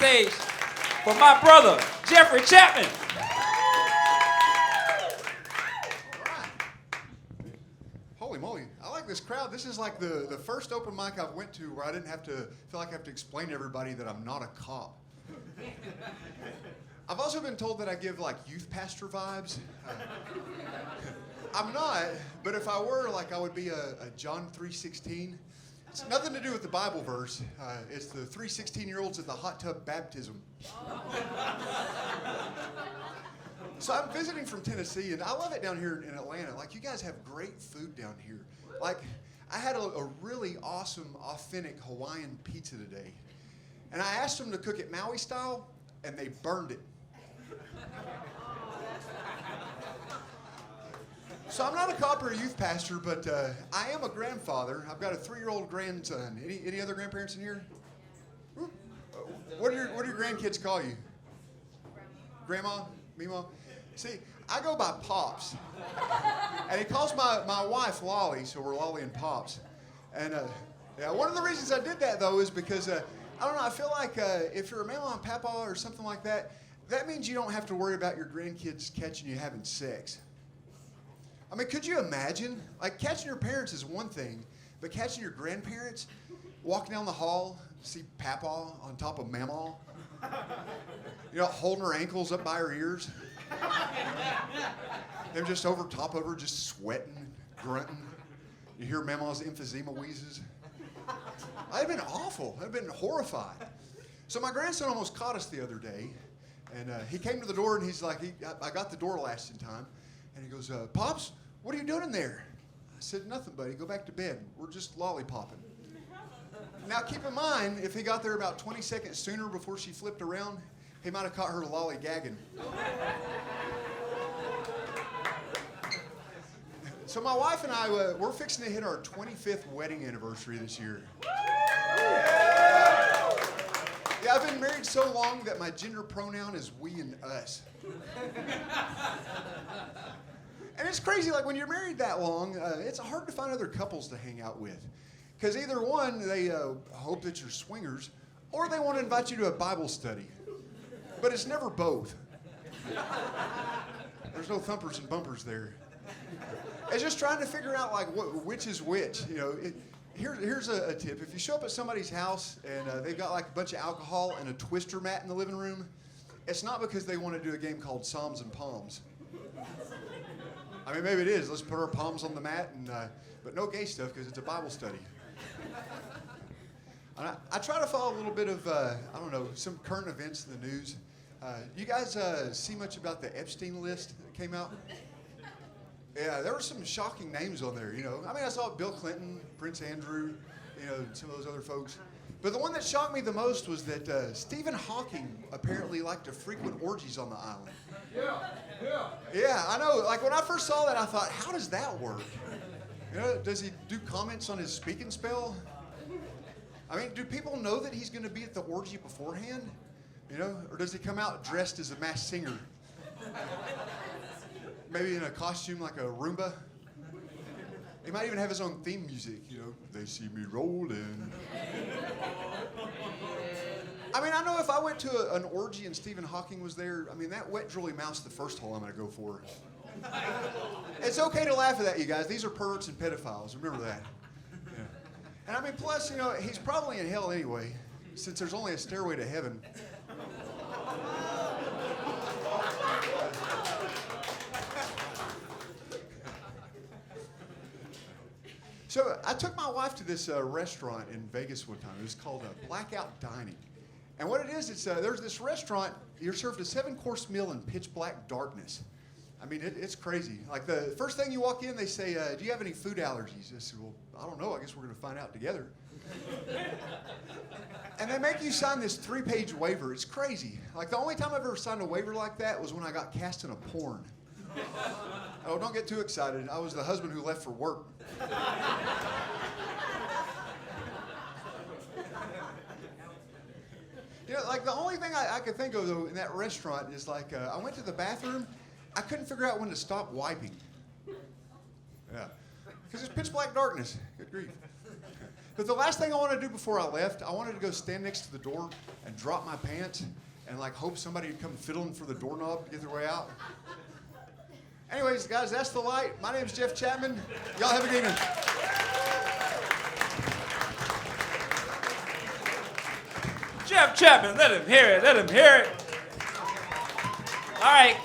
stage for my brother, Jeffrey Chapman. Holy moly, I like this crowd. This is like the first open mic I've went to where I didn't have to feel like I have to explain to everybody that I'm not a cop. I've also been told that I give like youth pastor vibes. I'm not, but if I were, like I would be a John 3:16. It's nothing to do with the Bible verse. It's the 3:16-year-olds at the hot tub baptism. So I'm visiting from Tennessee, and I love it down here in Atlanta. Like, you guys have great food down here. Like, I had a really awesome, authentic Hawaiian pizza today. And I asked them to cook it Maui style, and they burned it. So I'm not a cop or a youth pastor, but I am a grandfather. I've got a 3-year-old grandson. Any other grandparents in here? What do your grandkids call you? Grandma? Mima? See, I go by Pops. And he calls my wife Lolly, so we're Lolly and Pops. And yeah, one of the reasons I did that, though, is because, I don't know, I feel like if you're a mama and papa or something like that, that means you don't have to worry about your grandkids catching you having sex. I mean, could you imagine? Like, catching your parents is one thing, but catching your grandparents, walking down the hall, see Papa on top of Mama, you know, holding her ankles up by her ears, them just over top of her, just sweating, grunting. You hear Mama's emphysema wheezes. I've been awful. I've been horrified. So my grandson almost caught us the other day, and he came to the door, and he's like, I got the door latched in time, and he goes, Pops, what are you doing in there? I said, nothing, buddy. Go back to bed. We're just lollipopping. Now, keep in mind, if he got there about 20 seconds sooner before she flipped around, he might have caught her lollygagging. So my wife and I, we're fixing to hit our 25th wedding anniversary this year. Yeah, I've been married so long that my gender pronoun is we and us. And it's crazy, like when you're married that long, it's hard to find other couples to hang out with. Because either one, they hope that you're swingers, or they want to invite you to a Bible study. But it's never both. There's no thumpers and bumpers there. It's just trying to figure out like which is which. You know, here's a tip. If you show up at somebody's house and they've got like a bunch of alcohol and a twister mat in the living room, it's not because they want to do a game called Psalms and Palms. I mean, maybe it is. Let's put our palms on the mat, and but no gay stuff because it's a Bible study. And I try to follow a little bit of, I don't know, some current events in the news. You guys see much about the Epstein list that came out? Yeah, there were some shocking names on there, you know. I mean, I saw Bill Clinton, Prince Andrew, you know, some of those other folks. But the one that shocked me the most was that Stephen Hawking apparently liked to frequent orgies on the island. Yeah, I know. Like, when I first saw that, I thought, how does that work? You know, does he do comments on his speaking spell? I mean, do people know that he's going to be at the orgy beforehand? You know, or does he come out dressed as a masked singer? Maybe in a costume like a Roomba? He might even have his own theme music, you know. They see me rolling. I mean, I know if I went to an orgy and Stephen Hawking was there, I mean, that wet drooly mouse the first hole I'm going to go for. It's okay to laugh at that, you guys. These are perverts and pedophiles. Remember that. Yeah. And I mean, plus, you know, he's probably in hell anyway, since there's only a stairway to heaven. So I took my wife to this restaurant in Vegas one time. It was called Blackout Dining. And what it is, it's there's this restaurant, you're served a 7-course meal in pitch black darkness. I mean, it's crazy. Like the first thing you walk in, they say, do you have any food allergies? I said, well, I don't know. I guess we're going to find out together. And they make you sign this 3-page waiver. It's crazy. Like the only time I've ever signed a waiver like that was when I got cast in a porn. Oh, don't get too excited. I was the husband who left for work. You know, like the only thing I could think of though in that restaurant is like I went to the bathroom. I couldn't figure out when to stop wiping. Yeah, because it's pitch black darkness. Good grief. But the last thing I wanted to do before I left, I wanted to go stand next to the door and drop my pants and like hope somebody would come fiddling for the doorknob to get their way out. Anyways, guys, that's the light. My name's Jeff Chapman. Y'all have a good evening. Jeff Chapman, let him hear it, let him hear it. All right.